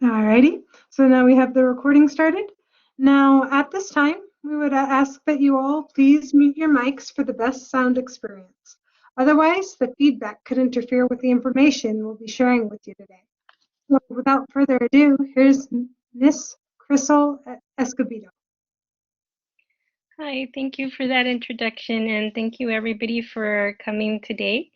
Alrighty, so now we have the recording started. Now, at this time, we would ask that you all please mute your mics for the best sound experience. Otherwise, the feedback could interfere with the information we'll be sharing with you today. So without further ado, here's Miss Crystal Escobedo. Hi, thank you for that introduction, and thank you everybody for coming today.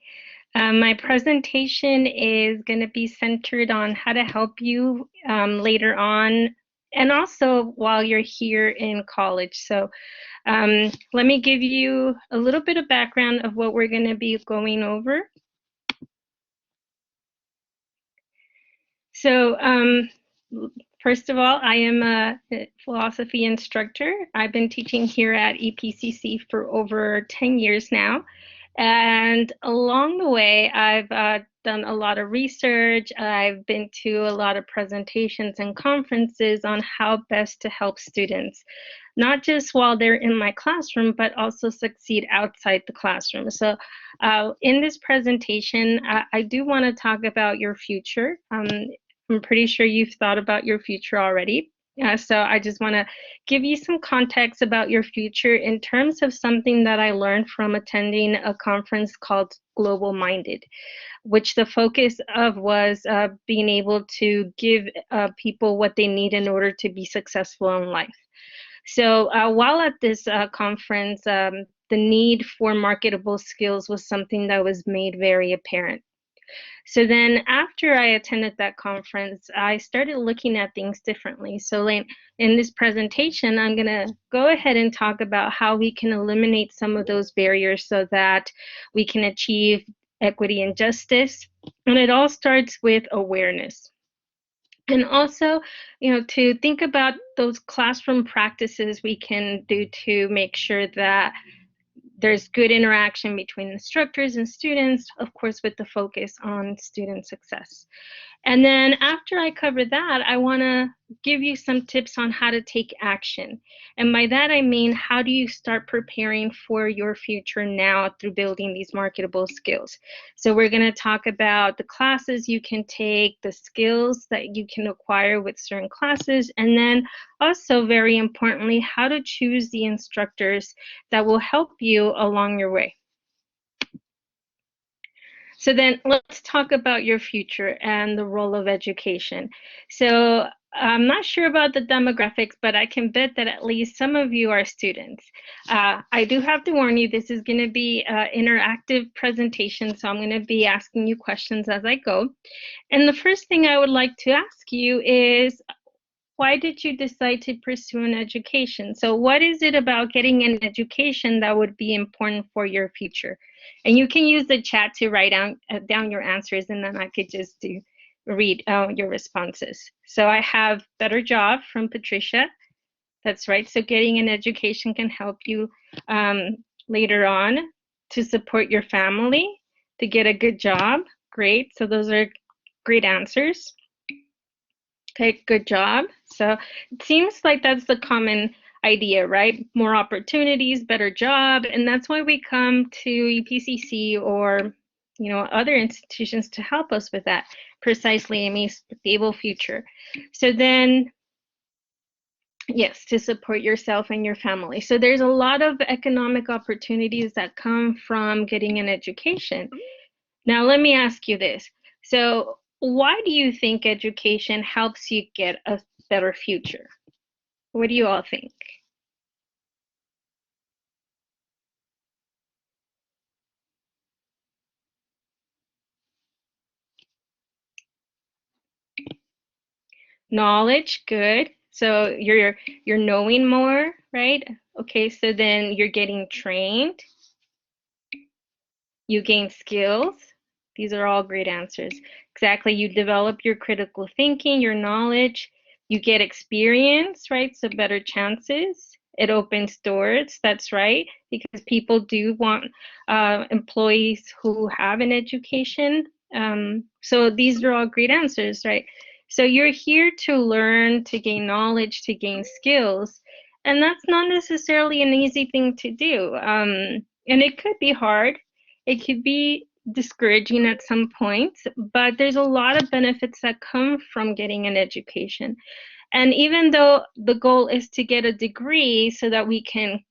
My presentation is going to be centered on how to help you later on and also while you're here in college. So let me give you a little bit of background of what we're going to be going over. So first of all, I am a philosophy instructor. I've been teaching here at EPCC for over 10 years now. And along the way, I've done a lot of research. I've been to a lot of presentations and conferences on how best to help students, not just while they're in my classroom, but also succeed outside the classroom. So in this presentation, I do want to talk about your future. I'm pretty sure you've thought about your future already. So I just want to give you some context about your future in terms of something that I learned from attending a conference called Global Minded, which the focus of was being able to give people what they need in order to be successful in life. So while at this conference, the need for marketable skills was something that was made very apparent. So then after I attended that conference, I started looking at things differently. So in this presentation, I'm going to go ahead and talk about how we can eliminate some of those barriers so that we can achieve equity and justice. And it all starts with awareness. And also, to think about those classroom practices we can do to make sure that there's good interaction between instructors and students, of course, with the focus on student success. And then after I cover that, I want to give you some tips on how to take action. And by that, I mean, how do you start preparing for your future now through building these marketable skills? So we're going to talk about the classes you can take, the skills that you can acquire with certain classes, and then also, very importantly, how to choose the instructors that will help you along your way. So then let's talk about your future and the role of education. So I'm not sure about the demographics, but I can bet that at least some of you are students. I do have to warn you, this is going to be an interactive presentation, so I'm going to be asking you questions as I go. And the first thing I would like to ask you is, why did you decide to pursue an education? So what is it about getting an education that would be important for your future? And you can use the chat to write down your answers, and then I could just read your responses. So I have better job from Patricia. That's right. So getting an education can help you later on to support your family, to get a good job. Great. So those are great answers. Okay, good job. So it seems like that's the common idea, right? More opportunities, better job, and that's why we come to EPCC or other institutions to help us with that, precisely a stable future. So then, yes, to support yourself and your family. So there's a lot of economic opportunities that come from getting an education. Now let me ask you this. So why do you think education helps you get a better future? What do you all think? Knowledge, good. So you're knowing more, right? Okay, so then you're getting trained. You gain skills. These are all great answers. Exactly, you develop your critical thinking, your knowledge. You get experience, right? So better chances. It opens doors, that's right, because people do want employees who have an education. So these are all great answers, right? So you're here to learn, to gain knowledge, to gain skills, and that's not necessarily an easy thing to do. And it could be hard. It could be discouraging at some points, but there's a lot of benefits that come from getting an education. And even though the goal is to get a degree so that we can,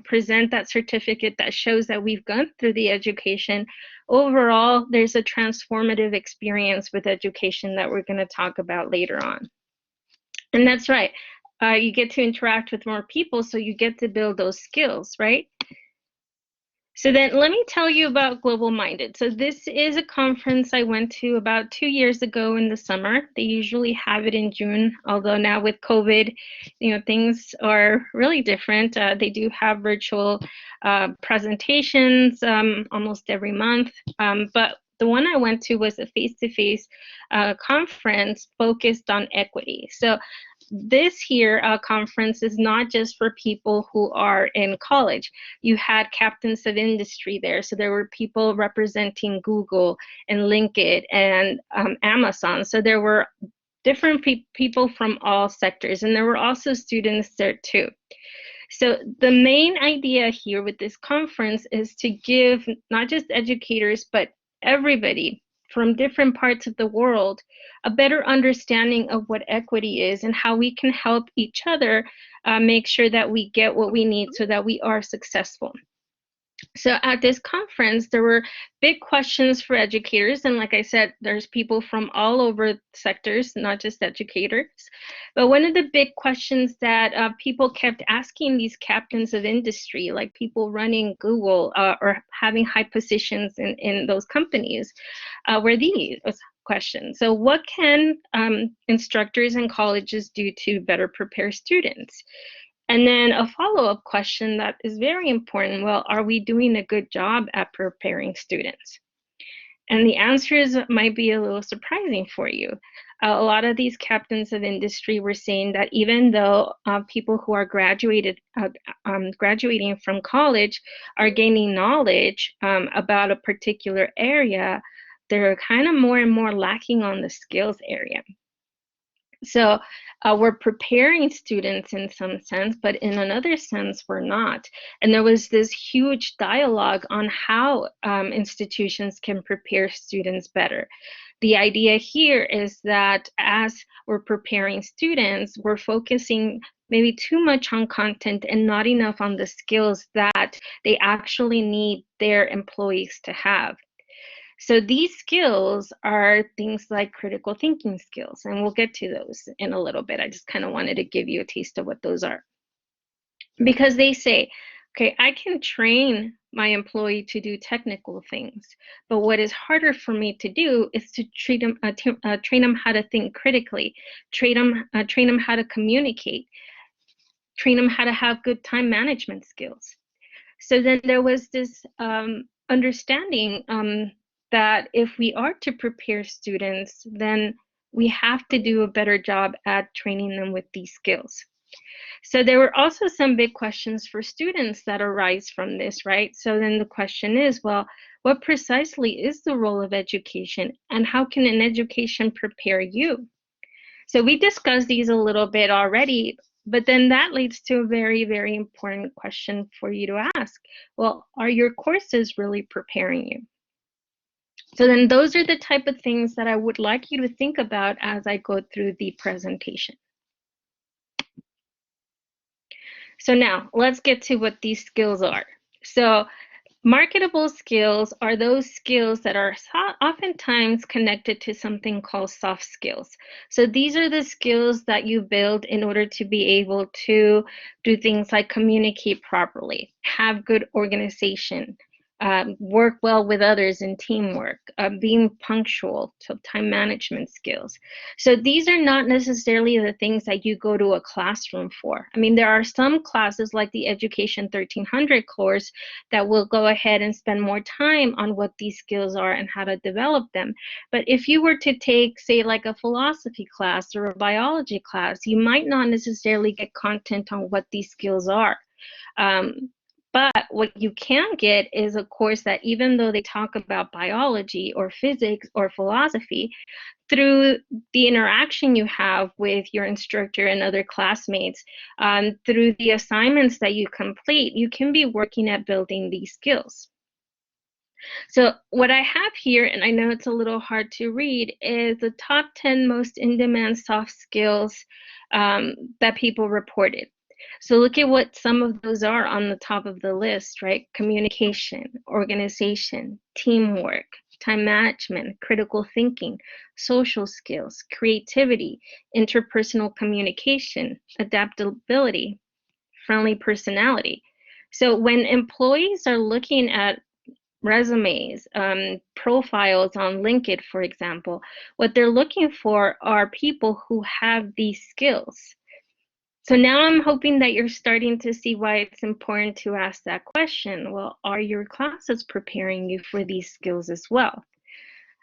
present that certificate that shows that we've gone through the education, overall, there's a transformative experience with education that we're going to talk about later on. And that's right. You get to interact with more people, so you get to build those skills, right? So then let me tell you about Global Minded. So this is a conference I went to about 2 years ago in the summer. They usually have it in June, although now with COVID, things are really different. They do have virtual presentations almost every month, but the one I went to was a face-to-face conference focused on equity. So this here conference is not just for people who are in college. You had captains of industry there. So there were people representing Google and LinkedIn and Amazon. So there were different people from all sectors. And there were also students there too. So the main idea here with this conference is to give not just educators, but everybody from different parts of the world a better understanding of what equity is and how we can help each other make sure that we get what we need so that we are successful. So at this conference, there were big questions for educators. And like I said, there's people from all over sectors, not just educators. But one of the big questions that people kept asking these captains of industry, like people running Google or having high positions in those companies, were these questions. So what can instructors and colleges do to better prepare students? And then a follow-up question that is very important, well, are we doing a good job at preparing students? And the answers might be a little surprising for you. A lot of these captains of industry were saying that even though people who are graduating from college are gaining knowledge about a particular area, they're kind of more and more lacking on the skills area. So we're preparing students in some sense, but in another sense, we're not. And there was this huge dialogue on how institutions can prepare students better. The idea here is that as we're preparing students, we're focusing maybe too much on content and not enough on the skills that they actually need their employees to have. So these skills are things like critical thinking skills, and we'll get to those in a little bit. I just kind of wanted to give you a taste of what those are. Because they say, okay, I can train my employee to do technical things, but what is harder for me to do is to train them how to think critically, train them how to communicate, train them how to have good time management skills. So then there was this understanding that if we are to prepare students, then we have to do a better job at training them with these skills. So there were also some big questions for students that arise from this, right? So then the question is, well, what precisely is the role of education, and how can an education prepare you? So we discussed these a little bit already, but then that leads to a very, very important question for you to ask. Well, are your courses really preparing you? So then those are the type of things that I would like you to think about as I go through the presentation. So now let's get to what these skills are. So marketable skills are those skills that are oftentimes connected to something called soft skills. So these are the skills that you build in order to be able to do things like communicate properly, have good organization, work well with others in teamwork, being punctual, so time management skills. So these are not necessarily the things that you go to a classroom for. I mean, there are some classes like the Education 1300 course that will go ahead and spend more time on what these skills are and how to develop them. But if you were to take, say, like a philosophy class or a biology class, you might not necessarily get content on what these skills are. But what you can get is a course that, even though they talk about biology or physics or philosophy, through the interaction you have with your instructor and other classmates, through the assignments that you complete, you can be working at building these skills. So what I have here, and I know it's a little hard to read, is the top 10 most in-demand soft skills that people reported. So look at what some of those are on the top of the list, right? Communication, organization, teamwork, time management, critical thinking, social skills, creativity, interpersonal communication, adaptability, friendly personality. So when employees are looking at resumes, profiles on LinkedIn, for example, what they're looking for are people who have these skills. So now I'm hoping that you're starting to see why it's important to ask that question. Well, are your classes preparing you for these skills as well?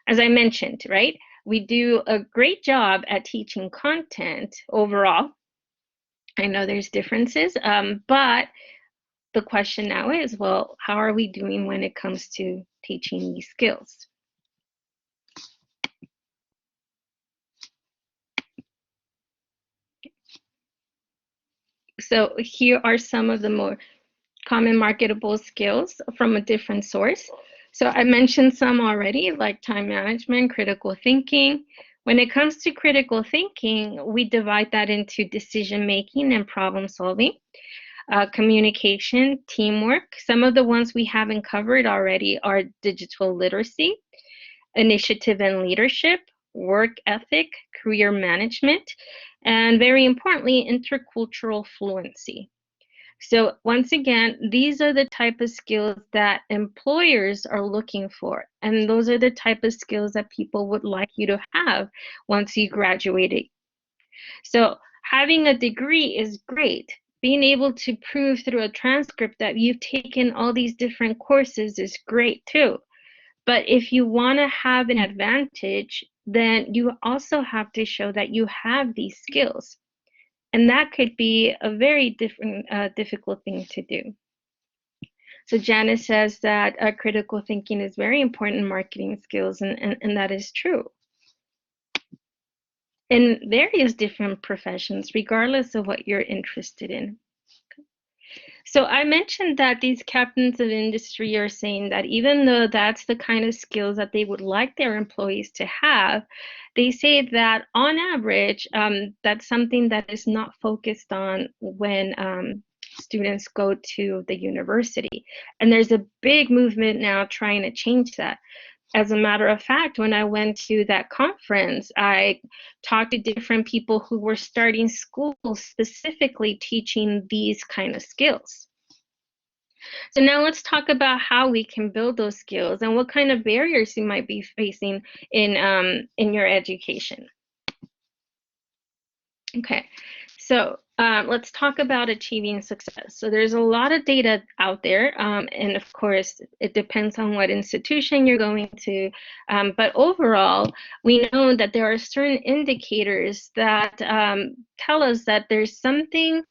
As I mentioned, right? We do a great job at teaching content overall. I know there's differences, but the question now is, well, how are we doing when it comes to teaching these skills? So here are some of the more common marketable skills from a different source. So I mentioned some already, like time management, critical thinking. When it comes to critical thinking, we divide that into decision making and problem solving, communication, teamwork. Some of the ones we haven't covered already are digital literacy, initiative and leadership, work ethic, career management, and very importantly, intercultural fluency. So once again, these are the type of skills that employers are looking for. And those are the type of skills that people would like you to have once you graduated. So having a degree is great. Being able to prove through a transcript that you've taken all these different courses is great too. But if you want to have an advantage, then you also have to show that you have these skills. And that could be a very difficult thing to do. So Janice says that critical thinking is very important in marketing skills, and that is true. In various different professions, regardless of what you're interested in. So I mentioned that these captains of industry are saying that even though that's the kind of skills that they would like their employees to have, they say that on average, that's something that is not focused on when students go to the university. And there's a big movement now trying to change that. As a matter of fact, when I went to that conference, I talked to different people who were starting schools specifically teaching these kind of skills. So now let's talk about how we can build those skills and what kind of barriers you might be facing in your education. Okay, so let's talk about achieving success. So there's a lot of data out there, and of course, it depends on what institution you're going to. But overall, we know that there are certain indicators that tell us that there's something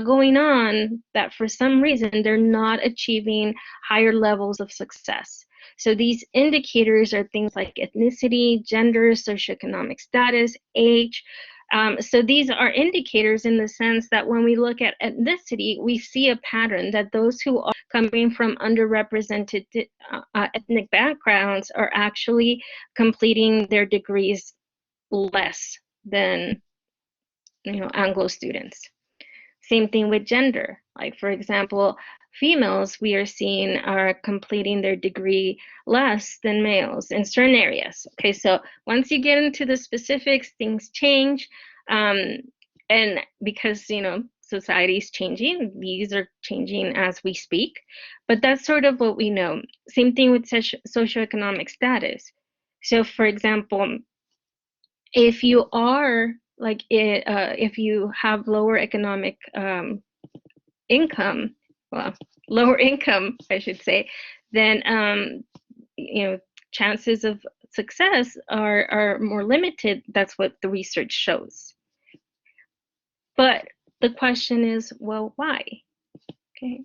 going on that for some reason they're not achieving higher levels of success. So these indicators are things like ethnicity, gender, socioeconomic status, age. So these are indicators in the sense that when we look at ethnicity, we see a pattern that those who are coming from underrepresented ethnic backgrounds are actually completing their degrees less than Anglo students. Same thing with gender. Like, for example, females we are seeing are completing their degree less than males in certain areas. Okay, so once you get into the specifics, things change. And because, society is changing, these are changing as we speak. But that's sort of what we know. Same thing with socioeconomic status. So, for example, if you are if you have lower economic income, well, lower income, I should say, then chances of success are more limited. That's what the research shows. But the question is, well, why? Okay.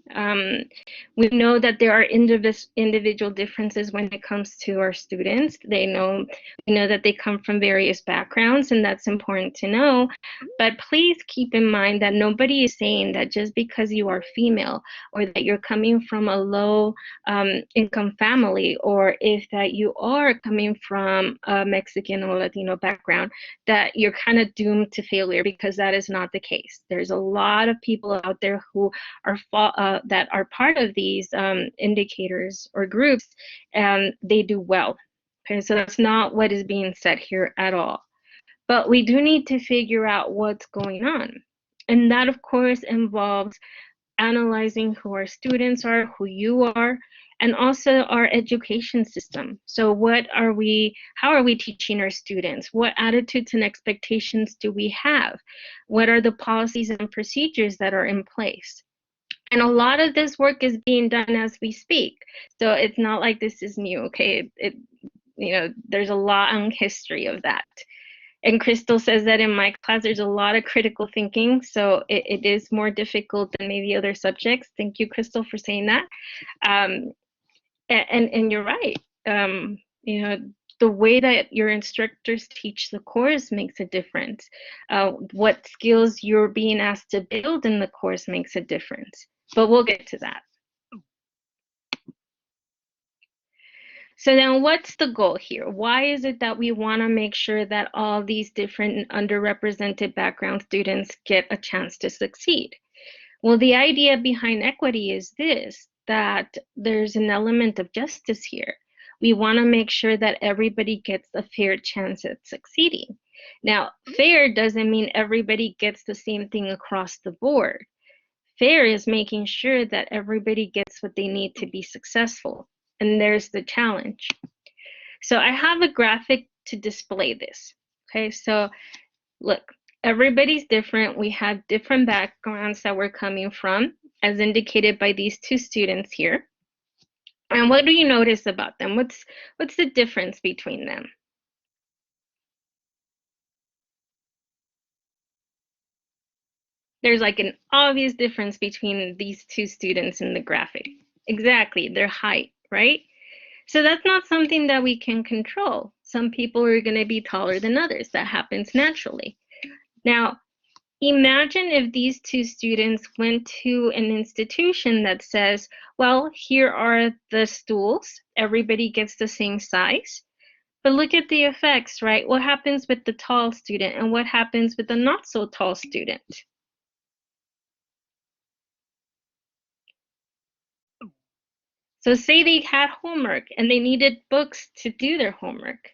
We know that there are individual differences when it comes to our students. We know that they come from various backgrounds, and that's important to know. But please keep in mind that nobody is saying that just because you are female, or that you're coming from a low income family, or if that you are coming from a Mexican or Latino background, that you're kind of doomed to failure, because that is not the case. There's a lot of people out there who are that are part of these indicators or groups, and they do well. Okay, so that's not what is being said here at all. But we do need to figure out what's going on. And that, of course, involves analyzing who our students are, who you are, and also our education system. So how are we teaching our students? What attitudes and expectations do we have? What are the policies and procedures that are in place? And a lot of this work is being done as we speak. So it's not like this is new, okay? There's a long history of that. And Crystal says that in my class, there's a lot of critical thinking. So it is more difficult than maybe other subjects. Thank you, Crystal, for saying that. And you're right. The way that your instructors teach the course makes a difference. What skills you're being asked to build in the course makes a difference. But we'll get to that. So then what's the goal here? Why is it that we want to make sure that all these different underrepresented background students get a chance to succeed? Well, the idea behind equity is this, that there's an element of justice here. We want to make sure that everybody gets a fair chance at succeeding. Now, fair doesn't mean everybody gets the same thing across the board. Fair is making sure that everybody gets what they need to be successful. And there's the challenge. So I have a graphic to display this. Okay, so look, everybody's different. We have different backgrounds that we're coming from, as indicated by these two students here. And what do you notice about them? What's the difference between them? There's like an obvious difference between these two students in the graphic. Exactly, their height, right? So that's not something that we can control. Some people are going to be taller than others. That happens naturally. Now, imagine if these two students went to an institution that says, well, here are the stools. Everybody gets the same size. But look at the effects, right? What happens with the tall student and what happens with the not so tall student? So say they had homework and they needed books to do their homework.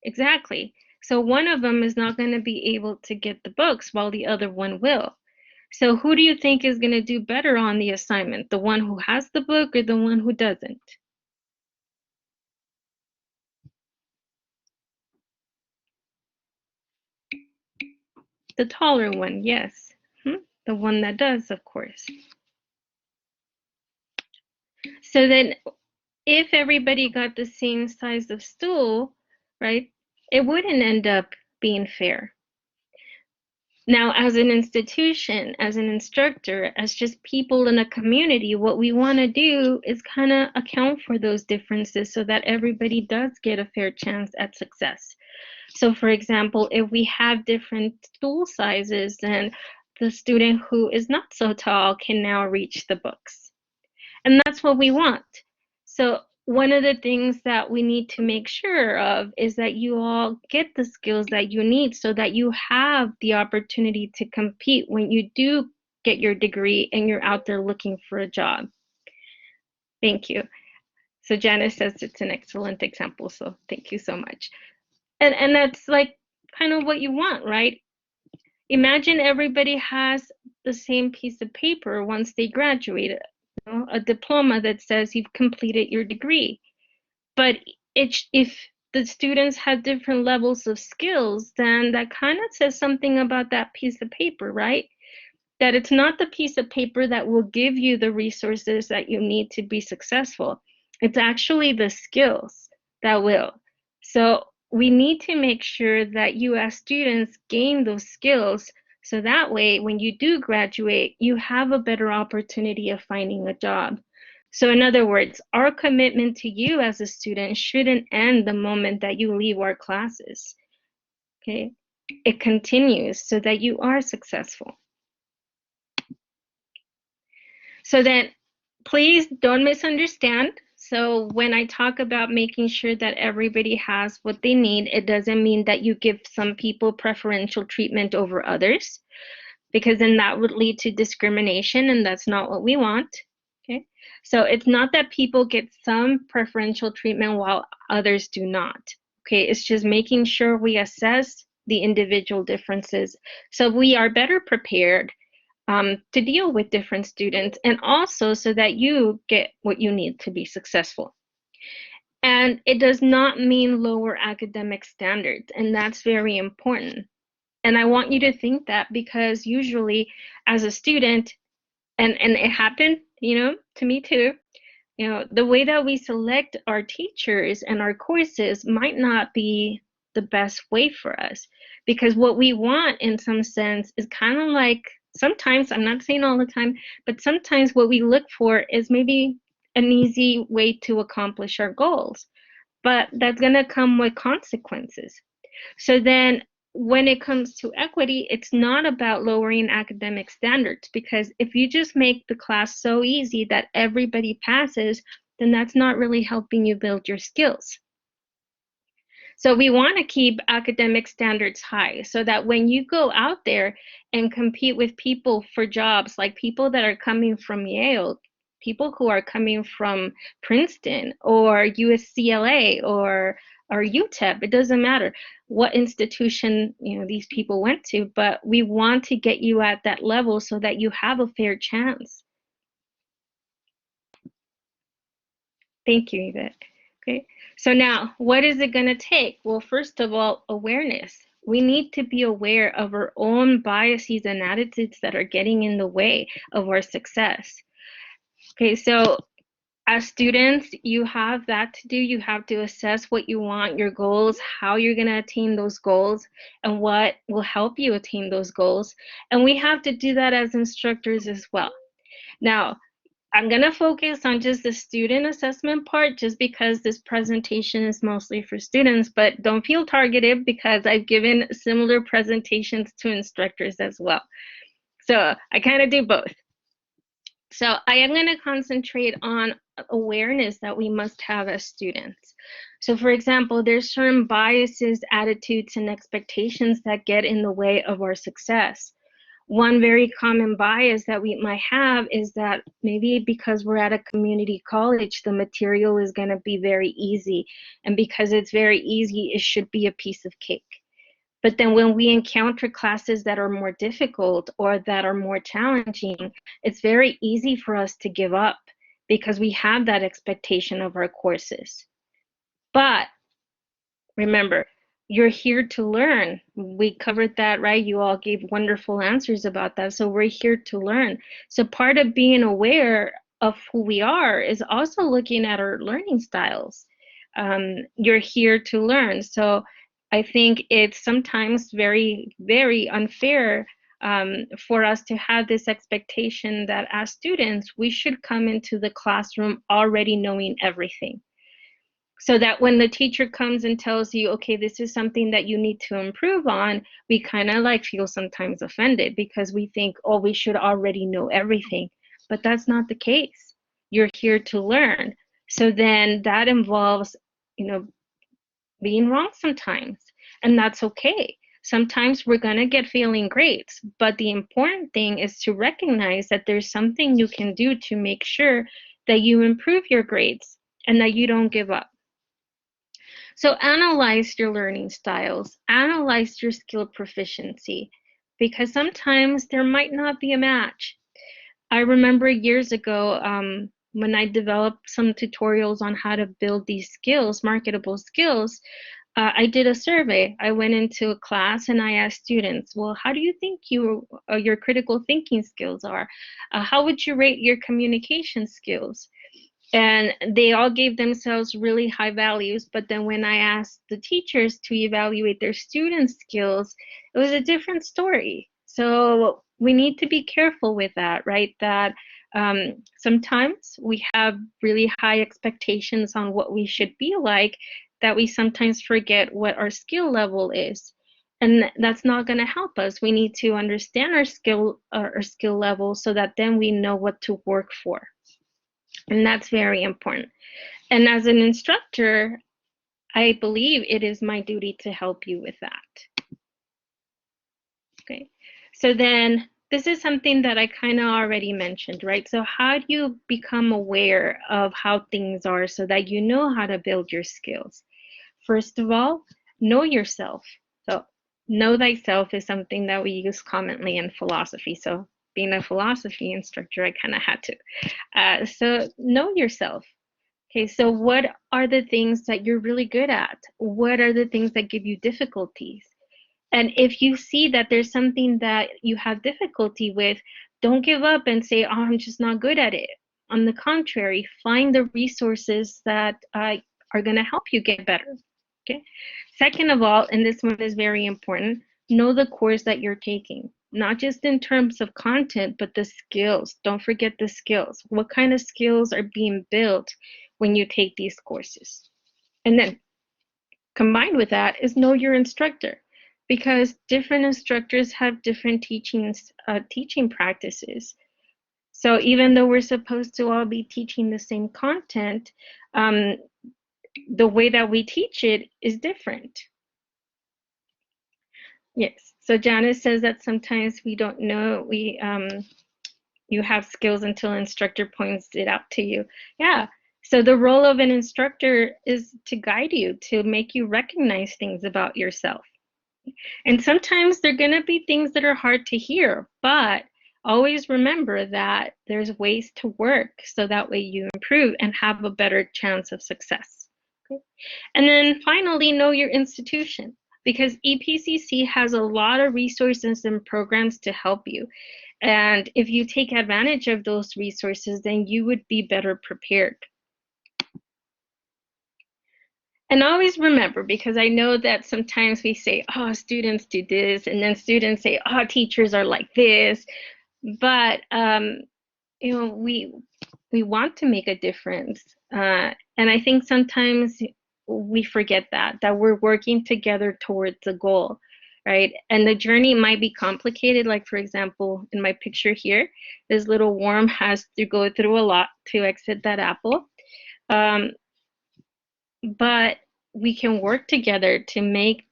Exactly. So one of them is not going to be able to get the books while the other one will. So who do you think is going to do better on the assignment? The one who has the book or the one who doesn't? The taller one, yes. The one that does, of course. So then if everybody got the same size of stool, right, it wouldn't end up being fair. Now, as an institution, as an instructor, as just people in a community, what we want to do is kind of account for those differences so that everybody does get a fair chance at success. So, for example, if we have different stool sizes, then the student who is not so tall can now reach the books. And that's what we want. So one of the things that we need to make sure of is that you all get the skills that you need so that you have the opportunity to compete when you do get your degree and you're out there looking for a job. Thank you. So Janice says it's an excellent example, so thank you so much. And that's like kind of what you want, right? Imagine everybody has the same piece of paper once they graduate, a diploma that says you've completed your degree. But if the students have different levels of skills, then that kind of says something about that piece of paper, right? That it's not the piece of paper that will give you the resources that you need to be successful. It's actually the skills that will. So we need to make sure that you as students gain those skills So that way, when you do graduate, you have a better opportunity of finding a job. So in other words, our commitment to you as a student shouldn't end the moment that you leave our classes. Okay? It continues so that you are successful. So then, please don't misunderstand. So when I talk about making sure that everybody has what they need, it doesn't mean that you give some people preferential treatment over others, because then that would lead to discrimination, and that's not what we want. Okay, so it's not that people get some preferential treatment while others do not. Okay, it's just making sure we assess the individual differences so we are better prepared to deal with different students, and also so that you get what you need to be successful. And it does not mean lower academic standards, and that's very important. And I want you to think that, because usually as a student, and it happened, to me too, the way that we select our teachers and our courses might not be the best way for us, because what we want in some sense is kind of like, sometimes, I'm not saying all the time, but sometimes what we look for is maybe an easy way to accomplish our goals, but that's going to come with consequences. So then when it comes to equity, it's not about lowering academic standards, because if you just make the class so easy that everybody passes, then that's not really helping you build your skills. So we want to keep academic standards high so that when you go out there and compete with people for jobs, like people that are coming from Yale, people who are coming from Princeton or USCLA or UTEP, it doesn't matter what institution these people went to, but we want to get you at that level so that you have a fair chance. Thank you, Yvette. Okay, so now what is it going to take? Well, first of all, awareness. We need to be aware of our own biases and attitudes that are getting in the way of our success. Okay, so as students, you have that to do. You have to assess what you want, your goals, how you're going to attain those goals, and what will help you attain those goals. And we have to do that as instructors as well. Now, I'm going to focus on just the student assessment part, just because this presentation is mostly for students, but don't feel targeted, because I've given similar presentations to instructors as well. So I kind of do both. So I am going to concentrate on awareness that we must have as students. So for example, there's certain biases, attitudes, and expectations that get in the way of our success. One very common bias that we might have is that maybe because we're at a community college, the material is going to be very easy. And because it's very easy, it should be a piece of cake. But then when we encounter classes that are more difficult or that are more challenging, it's very easy for us to give up because we have that expectation of our courses. But remember, you're here to learn. We covered that, right? You all gave wonderful answers about that. So we're here to learn. So part of being aware of who we are is also looking at our learning styles. You're here to learn. So I think it's sometimes very, very unfair for us to have this expectation that as students, we should come into the classroom already knowing everything. So that when the teacher comes and tells you, okay, this is something that you need to improve on, we kind of like feel sometimes offended because we think, oh, we should already know everything. But that's not the case. You're here to learn. So then that involves, being wrong sometimes, and that's okay. Sometimes we're going to get failing grades, but the important thing is to recognize that there's something you can do to make sure that you improve your grades and that you don't give up. So analyze your learning styles, analyze your skill proficiency, because sometimes there might not be a match. I remember years ago when I developed some tutorials on how to build these skills, marketable skills, I did a survey. I went into a class and I asked students, well, how do you think your critical thinking skills are? How would you rate your communication skills? And they all gave themselves really high values, but then when I asked the teachers to evaluate their students' skills, it was a different story. So we need to be careful with that, right? That sometimes we have really high expectations on what we should be like, that we sometimes forget what our skill level is. And that's not going to help us. We need to understand our skill level so that then we know what to work for. And that's very important. And as an instructor, I believe it is my duty to help you with that. Okay, so then this is something that I kind of already mentioned, right? So how do you become aware of how things are so that you know how to build your skills? First of all, know yourself. So know thyself is something that we use commonly in philosophy. So being a philosophy instructor, I kind of had to. So know yourself. Okay, so what are the things that you're really good at? What are the things that give you difficulties? And if you see that there's something that you have difficulty with, don't give up and say, oh, I'm just not good at it. On the contrary, find the resources that are going to help you get better. Okay. Second of all, and this one is very important, know the course that you're taking, not just in terms of content, but the skills. Don't forget the skills. What kind of skills are being built when you take these courses? And then combined with that is know your instructor, because different instructors have different teaching practices. So even though we're supposed to all be teaching the same content, the way that we teach it is different. Yes, so Janice says that sometimes we don't know you have skills until an instructor points it out to you. Yeah, so the role of an instructor is to guide you, to make you recognize things about yourself. And sometimes they're going to be things that are hard to hear, but always remember that there's ways to work so that way you improve and have a better chance of success. Okay? And then finally, know your institution, because EPCC has a lot of resources and programs to help you. And if you take advantage of those resources, then you would be better prepared. And always remember, because I know that sometimes we say, oh, students do this, and then students say, oh, teachers are like this. But, you know, we want to make a difference. And I think sometimes we forget that we're working together towards a goal, right? And the journey might be complicated. Like, for example, in my picture here, this little worm has to go through a lot to exit that apple. But we can work together to make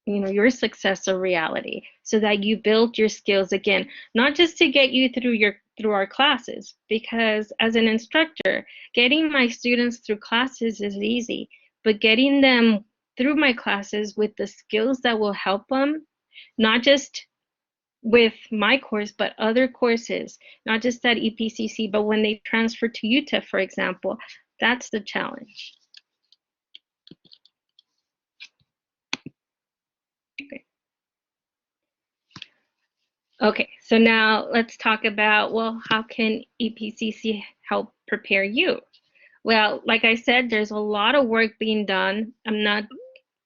your success a reality, so that you build your skills again, not just to get you through our classes, because as an instructor, getting my students through classes is easy, but getting them through my classes with the skills that will help them, not just with my course, but other courses, not just at EPCC, but when they transfer to UTEP, for example, that's the challenge. Okay, so now let's talk about, well, how can EPCC help prepare you? Well, like I said, there's a lot of work being done. I'm not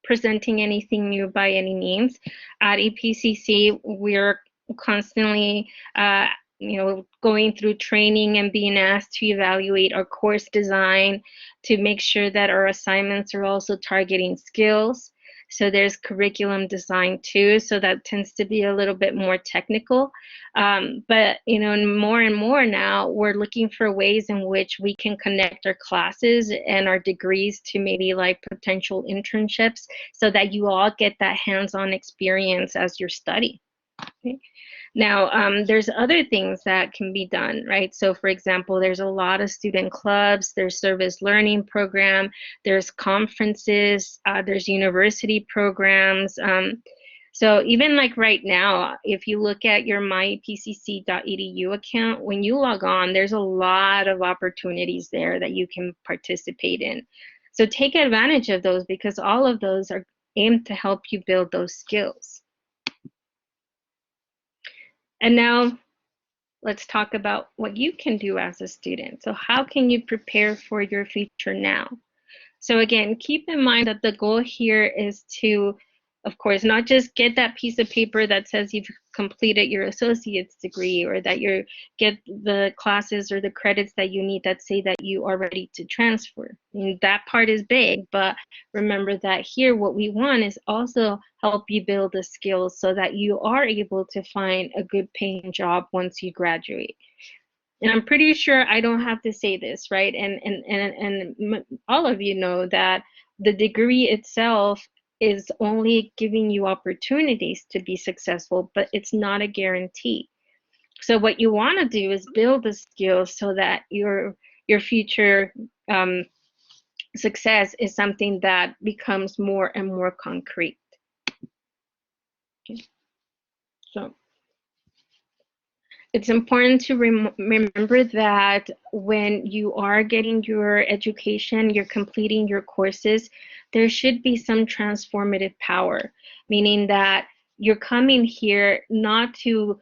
presenting anything new by any means. At EPCC, we're constantly going through training and being asked to evaluate our course design to make sure that our assignments are also targeting skills. So there's curriculum design too, so that tends to be a little bit more technical. But more and more now, we're looking for ways in which we can connect our classes and our degrees to maybe like potential internships, so that you all get that hands-on experience as you're studying. Okay. Now, there's other things that can be done, right? So for example, there's a lot of student clubs, there's service learning program, there's conferences, there's university programs. So even like right now, if you look at your myepcc.edu account, when you log on, there's a lot of opportunities there that you can participate in. So take advantage of those, because all of those are aimed to help you build those skills. And now let's talk about what you can do as a student. So how can you prepare for your future now? So again, keep in mind that the goal here is to, of course, not just get that piece of paper that says you've completed your associate's degree, or that you get the classes or the credits that you need that say that you are ready to transfer. And that part is big, but remember that here what we want is also help you build the skills so that you are able to find a good paying job once you graduate. And I'm pretty sure I don't have to say this, right? And all of you know that the degree itself is only giving you opportunities to be successful, but it's not a guarantee. So what you want to do is build the skills so that your future success is something that becomes more and more concrete. Okay. So it's important to remember that when you are getting your education, you're completing your courses, there should be some transformative power, meaning that you're coming here not to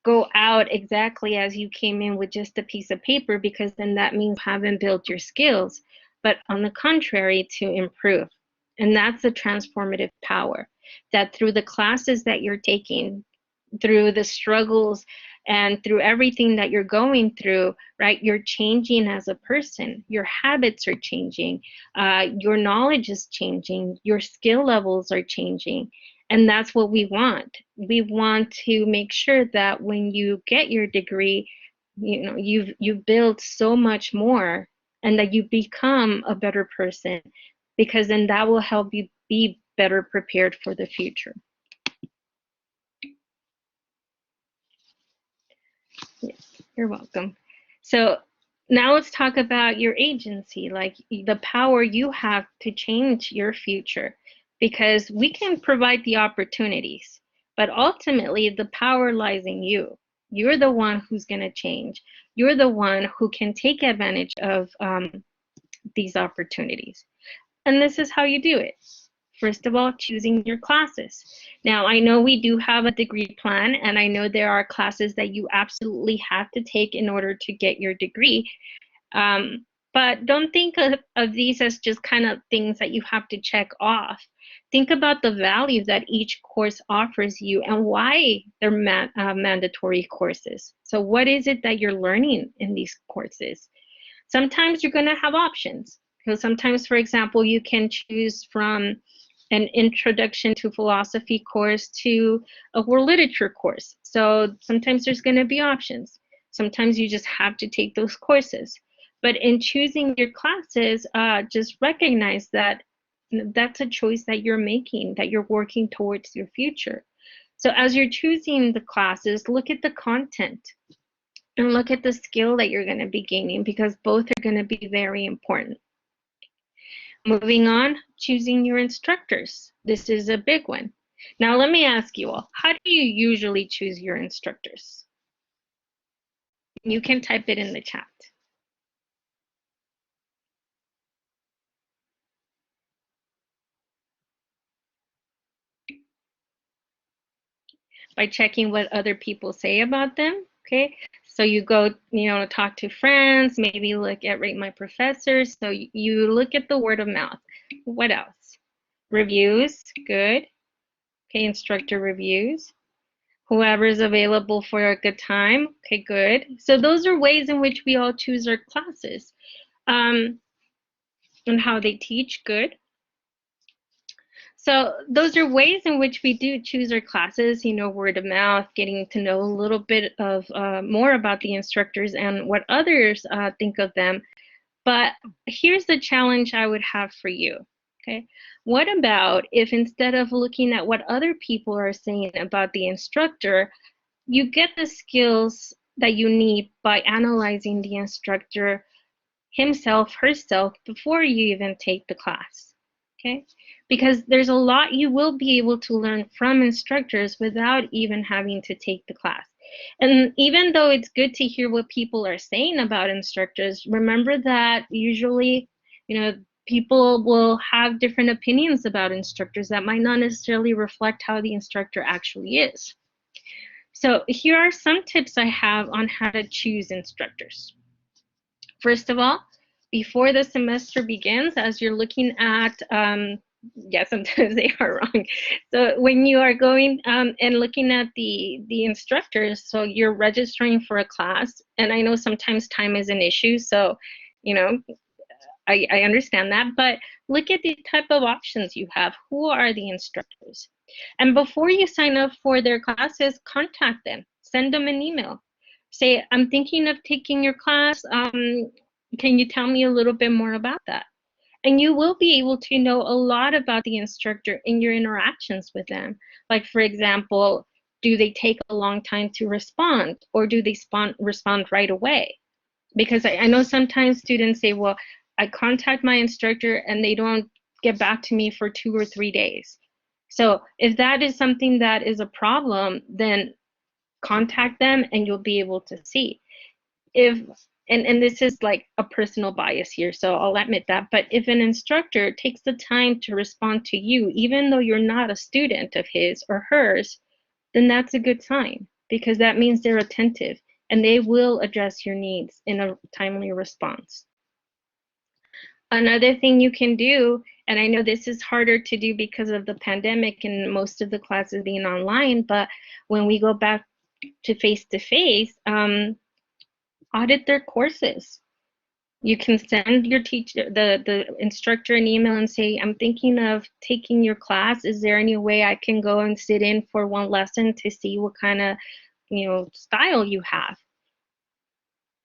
go out exactly as you came in with just a piece of paper, because then that means you haven't built your skills, but on the contrary, to improve. And that's the transformative power, that through the classes that you're taking, through the struggles and through everything that you're going through, right, you're changing as a person. Your habits are changing, your knowledge is changing, your skill levels are changing. And that's what we want. We want to make sure that when you get your degree, you know, you've built so much more, and that you become a better person, because then that will help you be better prepared for the future. Yes, you're welcome. So now let's talk about your agency, like the power you have to change your future, because we can provide the opportunities, but ultimately the power lies in you. You're the one who's going to change. You're the one who can take advantage of these opportunities. And this is how you do it. First of all, choosing your classes. Now, I know we do have a degree plan, and I know there are classes that you absolutely have to take in order to get your degree. But don't think of these as just kind of things that you have to check off. Think about the value that each course offers you and why they're mandatory courses. So what is it that you're learning in these courses? Sometimes you're going to have options. So sometimes, for example, you can choose from an introduction to philosophy course to a world literature course. So sometimes there's going to be options. Sometimes you just have to take those courses. But in choosing your classes, just recognize that that's a choice that you're making, that you're working towards your future. So as you're choosing the classes, look at the content and look at the skill that you're going to be gaining, because both are going to be very important. Moving on, choosing your instructors. This is a big one. Now let me ask you all, how do you usually choose your instructors? You can type it in the chat. By checking what other people say about them, okay? So you go, talk to friends, maybe look at Rate My Professors. So you look at the word of mouth. What else? Reviews, good. Okay, instructor reviews. Whoever is available for a good time, okay, good. So those are ways in which we all choose our classes. And how they teach, good. So those are ways in which we do choose our classes, word of mouth, getting to know a little bit of more about the instructors and what others think of them. But here's the challenge I would have for you, okay? What about if instead of looking at what other people are saying about the instructor, you get the skills that you need by analyzing the instructor himself, herself, before you even take the class, okay? Because there's a lot you will be able to learn from instructors without even having to take the class. And even though it's good to hear what people are saying about instructors, remember that usually, people will have different opinions about instructors that might not necessarily reflect how the instructor actually is. So here are some tips I have on how to choose instructors. First of all, before the semester begins, as you're looking at Yeah, sometimes they are wrong. So when you are going and looking at the instructors, so you're registering for a class, and I know sometimes time is an issue, so you know, I understand that, but look at the type of options you have. Who are the instructors? And before you sign up for their classes, contact them. Send them an email. Say, I'm thinking of taking your class. Can you tell me a little bit more about that? And you will be able to know a lot about the instructor in your interactions with them. Like, for example, do they take a long time to respond, or do they respond right away? Because I know sometimes students say, well, I contact my instructor and they don't get back to me for 2 or 3 days. So if that is something that is a problem, then contact them and you'll be able to see. If and this is like a personal bias here, so I'll admit that, but if an instructor takes the time to respond to you, even though you're not a student of his or hers, then that's a good sign, because that means they're attentive and they will address your needs in a timely response. Another thing you can do, and I know this is harder to do because of the pandemic and most of the classes being online, but when we go back to face-to-face, audit their courses. You can send your teacher, the instructor, an email and say, I'm thinking of taking your class. Is there any way I can go and sit in for one lesson to see what kind of, style you have?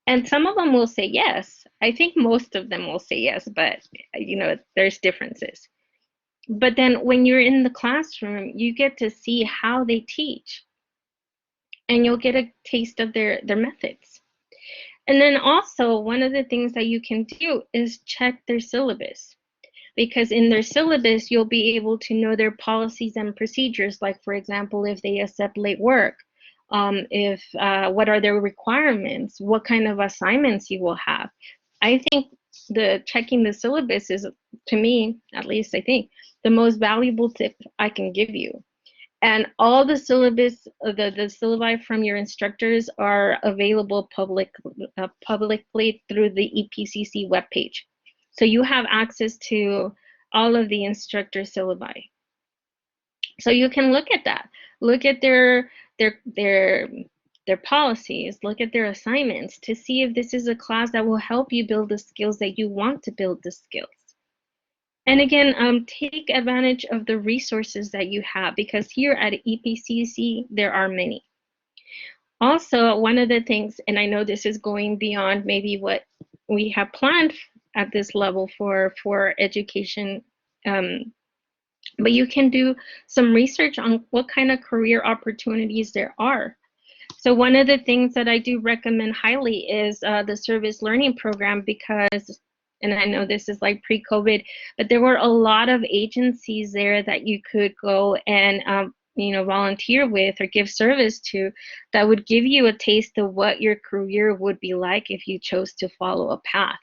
And some of them will say yes. I think most of them will say yes, but there's differences. But then when you're in the classroom, you get to see how they teach, and you'll get a taste of their methods. And then also, one of the things that you can do is check their syllabus, because in their syllabus, you'll be able to know their policies and procedures. Like, for example, if they accept late work, what are their requirements, what kind of assignments you will have. I think checking the syllabus is, to me, at least I think, the most valuable tip I can give you. And all the syllabus, the syllabi from your instructors are available publicly through the EPCC webpage. So you have access to all of the instructor syllabi. So you can look at that. Look at their policies, look at their assignments to see if this is a class that will help you build the skills that you want to build the skills. And again, take advantage of the resources that you have, because here at EPCC, there are many. Also, one of the things, and I know this is going beyond maybe what we have planned at this level for education, but you can do some research on what kind of career opportunities there are. So one of the things that I do recommend highly is the service learning program, because, and I know this is like pre-COVID, but there were a lot of agencies there that you could go and volunteer with or give service to, that would give you a taste of what your career would be like if you chose to follow a path.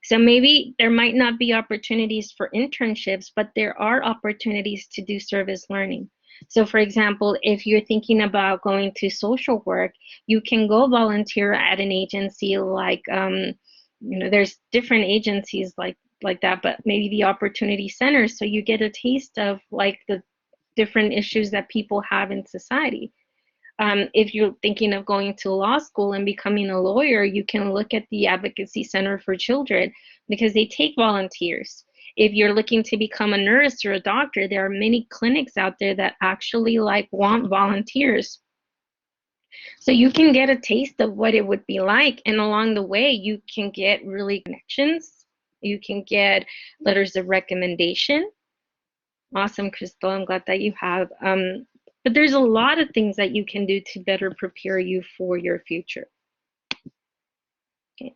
So maybe there might not be opportunities for internships, but there are opportunities to do service learning. So for example, if you're thinking about going to social work, you can go volunteer at an agency like, there's different agencies like that, but maybe the opportunity centers, so you get a taste of like the different issues that people have in society. If you're thinking of going to law school and becoming a lawyer, you can look at the Advocacy Center for Children, because they take volunteers. If you're looking to become a nurse or a doctor, there are many clinics out there that actually want volunteers. So you can get a taste of what it would be like, and along the way, you can get really connections. You can get letters of recommendation. Awesome, Crystal. I'm glad that you have. But there's a lot of things that you can do to better prepare you for your future. Okay.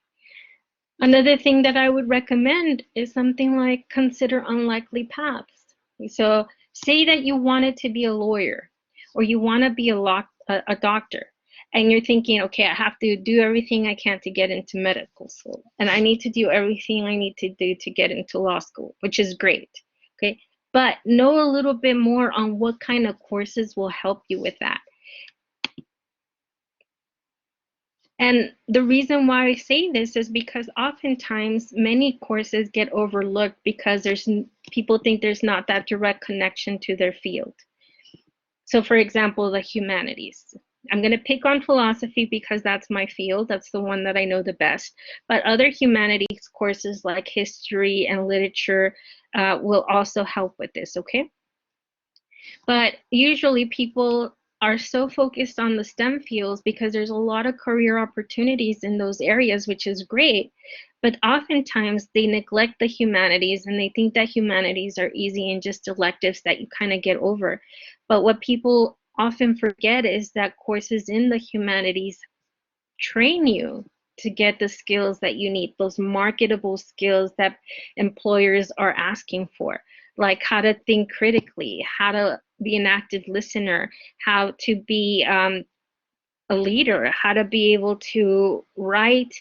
Another thing that I would recommend is something like consider unlikely paths. So say that you wanted to be a lawyer, or you want to be a doctor, and you're thinking, okay, I have to do everything I can to get into medical school, and I need to do everything I need to do to get into law school, which is great. Okay. But know a little bit more on what kind of courses will help you with that. And the reason why I say this is because oftentimes many courses get overlooked because people think there's not that direct connection to their field. So for example, the humanities. I'm going to pick on philosophy because that's my field. That's the one that I know the best. But other humanities courses like history and literature will also help with this, okay? But usually people are so focused on the STEM fields because there's a lot of career opportunities in those areas, which is great. But oftentimes they neglect the humanities and they think that humanities are easy and just electives that you kind of get over. But what people often forget is that courses in the humanities train you to get the skills that you need, those marketable skills that employers are asking for, like how to think critically, how to be an active listener, how to be a leader, how to be able to write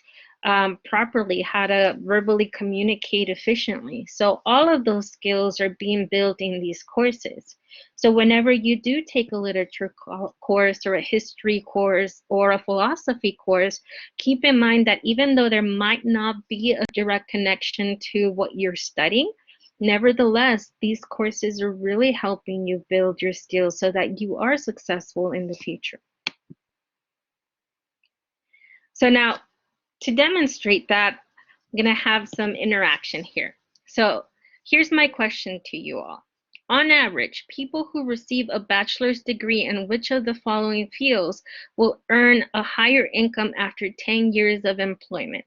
properly, how to verbally communicate efficiently. So all of those skills are being built in these courses. So whenever you do take a literature course or a history course or a philosophy course, keep in mind that even though there might not be a direct connection to what you're studying, nevertheless, these courses are really helping you build your skills so that you are successful in the future. So now, to demonstrate that, I'm going to have some interaction here. So here's my question to you all. On average, people who receive a bachelor's degree in which of the following fields will earn a higher income after 10 years of employment?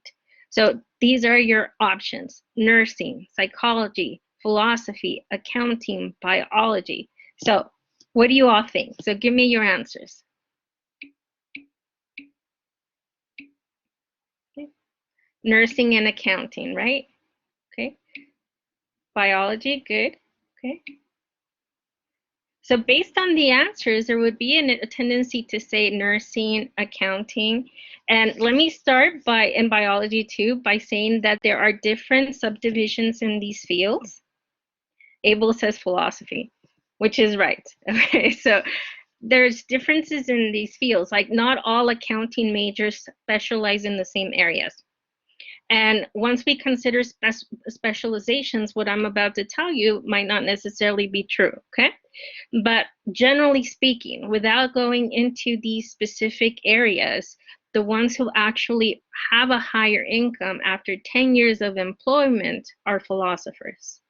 So these are your options: nursing, psychology, philosophy, accounting, biology. So what do you all think? So give me your answers. Nursing and accounting, right? Okay. Biology, good. Okay. So based on the answers, there would be a tendency to say nursing, accounting. And let me start in biology too, by saying that there are different subdivisions in these fields. Abel says philosophy, which is right. Okay, so there's differences in these fields. Like not all accounting majors specialize in the same areas. And once we consider specializations, what I'm about to tell you might not necessarily be true, okay? But generally speaking, without going into these specific areas, the ones who actually have a higher income after 10 years of employment are philosophers.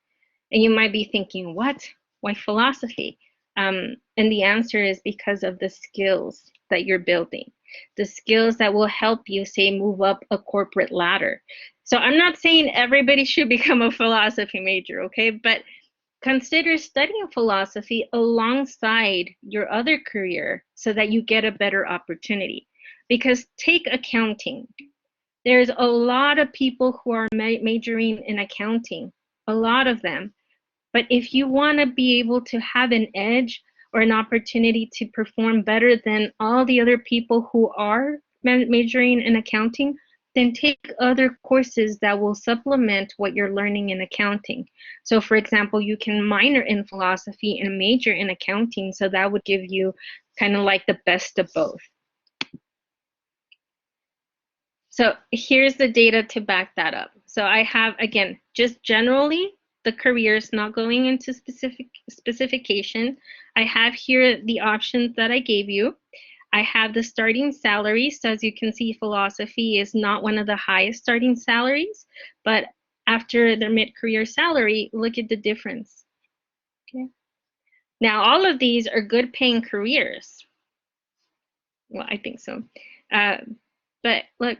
And you might be thinking, what? Why philosophy? And the answer is because of the skills that you're building, the skills that will help you, say, move up a corporate ladder. So I'm not saying everybody should become a philosophy major, okay? But consider studying philosophy alongside your other career so that you get a better opportunity. Because take accounting. There's a lot of people who are majoring in accounting, a lot of them. But if you want to be able to have an edge or an opportunity to perform better than all the other people who are majoring in accounting, then take other courses that will supplement what you're learning in accounting. So for example, you can minor in philosophy and major in accounting, so that would give you kind of like the best of both. So here's the data to back that up. So I have, again, just generally the careers, not going into specification. I have here the options that I gave you. I have the starting salaries. So as you can see, philosophy is not one of the highest starting salaries, but after their mid-career salary, look at the difference. Okay. Now, all of these are good paying careers. Well, I think so. But look,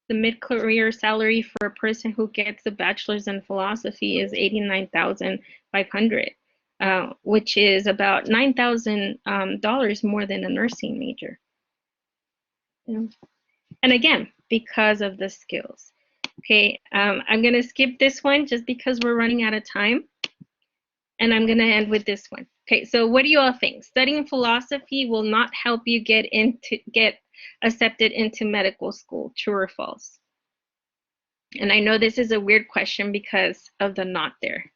the mid-career salary for a person who gets a bachelor's in philosophy is $89,500, which is about $9,000 more than a nursing major. And again, because of the skills. Okay, I'm going to skip this one just because we're running out of time. And I'm going to end with this one. Okay, so what do you all think? Studying philosophy will not help you get accepted into medical school, true or false? And I know this is a weird question because of the not there.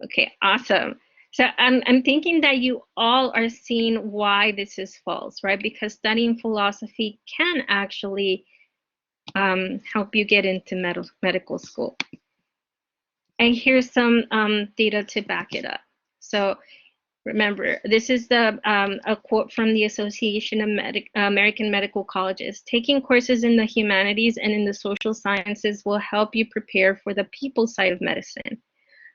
Okay, awesome. So I'm thinking that you all are seeing why this is false, right? Because studying philosophy can actually help you get into medical school. And here's some data to back it up. So remember, this is a quote from the Association of American Medical Colleges. Taking courses in the humanities and in the social sciences will help you prepare for the people side of medicine.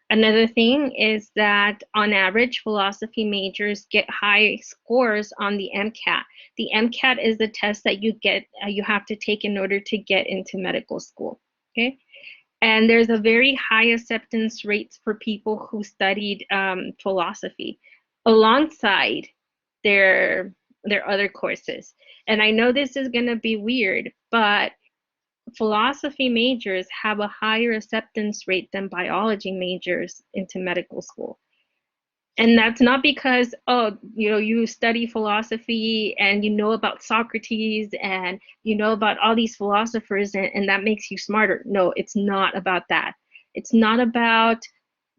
Another thing is that on average, philosophy majors get high scores on the MCAT. The MCAT is the test that you have to take in order to get into medical school. Okay. And there's a very high acceptance rates for people who studied philosophy alongside their other courses. And I know this is going to be weird, but philosophy majors have a higher acceptance rate than biology majors into medical school. And that's not because, oh, you study philosophy and you know about Socrates and you know about all these philosophers and that makes you smarter. No, it's not about that. It's not about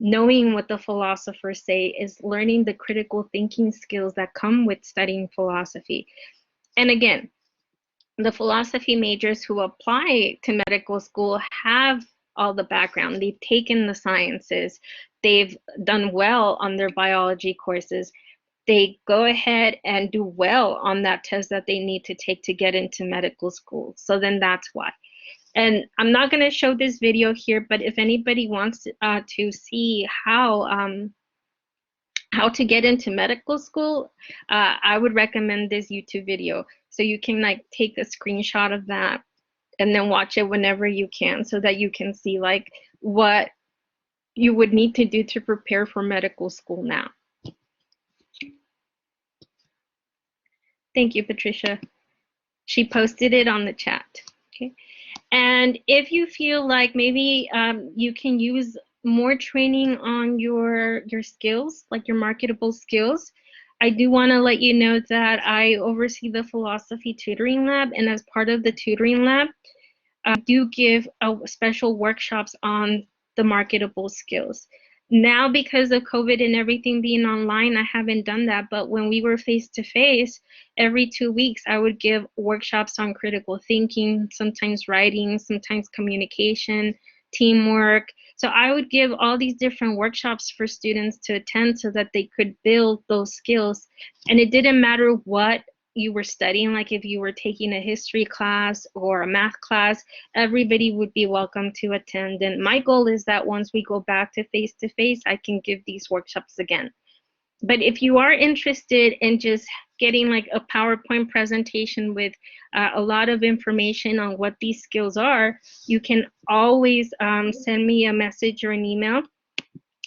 knowing what the philosophers say. Is learning the critical thinking skills that come with studying philosophy. And again, the philosophy majors who apply to medical school have all the background. They've taken the sciences. They've done well on their biology courses. They go ahead and do well on that test that they need to take to get into medical school. So then that's why. And I'm not going to show this video here, but if anybody wants to see how to get into medical school, I would recommend this YouTube video. So you can like take a screenshot of that and then watch it whenever you can so that you can see like what you would need to do to prepare for medical school now. Thank you, Patricia. She posted it on the chat. Okay. And if you feel like maybe you can use more training on your skills, like your marketable skills, I do want to let you know that I oversee the philosophy tutoring lab, and as part of the tutoring lab, I do give special workshops on the marketable skills. Now, because of COVID and everything being online, I haven't done that. But when we were face to face, every 2 weeks, I would give workshops on critical thinking, sometimes writing, sometimes communication, teamwork. So I would give all these different workshops for students to attend so that they could build those skills. And it didn't matter what you were studying, like if you were taking a history class or a math class, everybody would be welcome to attend. And my goal is that once we go back to face, I can give these workshops again. But if you are interested in just getting like a PowerPoint presentation with a lot of information on what these skills are, you can always send me a message or an email,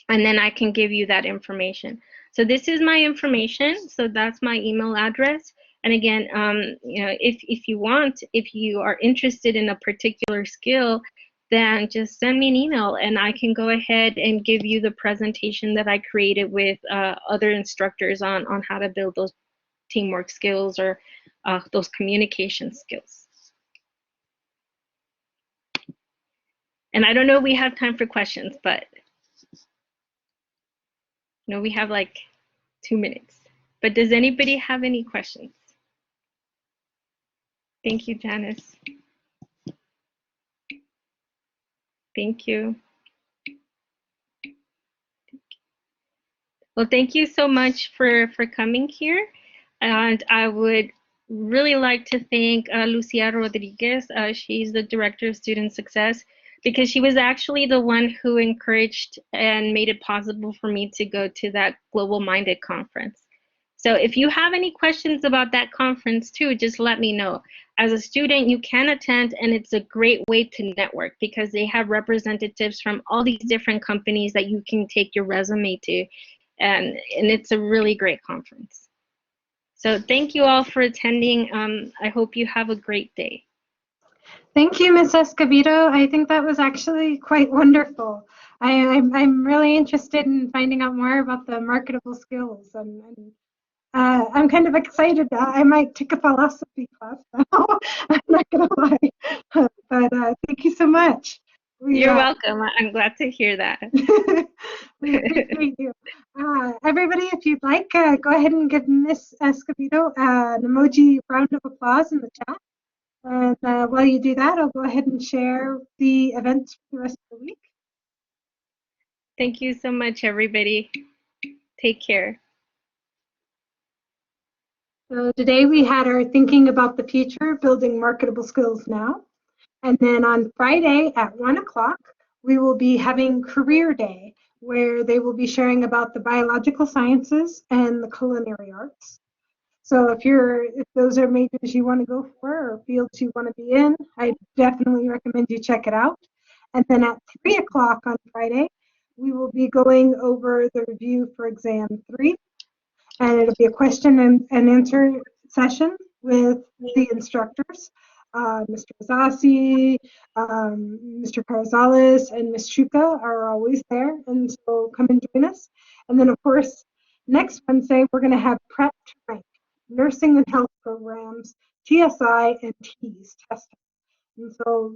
and then I can give you that information. So this is my information. So that's my email address. And again, if you want, if you are interested in a particular skill, then just send me an email and I can go ahead and give you the presentation that I created with other instructors on how to build those teamwork skills or those communication skills. And I don't know if we have time for questions, but we have like 2 minutes. But does anybody have any questions? Thank you, Janice. Thank you. Well, thank you so much for coming here. And I would really like to thank Lucia Rodriguez. She's the Director of Student Success, because she was actually the one who encouraged and made it possible for me to go to that Global Minded conference. So if you have any questions about that conference too, just let me know. As a student, you can attend, and it's a great way to network because they have representatives from all these different companies that you can take your resume to, and it's a really great conference. So thank you all for attending. I hope you have a great day. Thank you, Ms. Escobedo. I think that was actually quite wonderful. I'm really interested in finding out more about the marketable skills, and I'm kind of excited. I might take a philosophy class now. I'm not gonna lie, but thank you so much. You're welcome. I'm glad to hear that. We appreciate you. Everybody, if you'd like, go ahead and give Miss Escobedo an emoji round of applause in the chat. And while you do that, I'll go ahead and share the events for the rest of the week. Thank you so much, everybody. Take care. So today we had our Thinking About the Future, Building Marketable Skills Now. And then on Friday at 1 o'clock, we will be having Career Day, where they will be sharing about the biological sciences and the culinary arts. So if those are majors you want to go for or fields you want to be in, I definitely recommend you check it out. And then at 3 o'clock on Friday, we will be going over the review for exam 3. And it'll be a question and answer session with the instructors. Mr. Azasi, Mr. Carazales, and Ms. Shuka are always there, and so come and join us. And then, of course, next Wednesday, we're going to have Prep to Rank, Nursing and Health Programs, TSI, and TEAS testing. And so,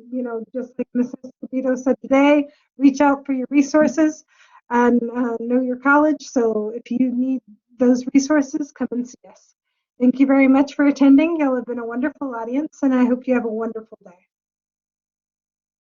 just like Mrs. Capito said today, reach out for your resources and know your college. So if you need those resources, come and see us. Thank you very much for attending. Y'all have been a wonderful audience, and I hope you have a wonderful day.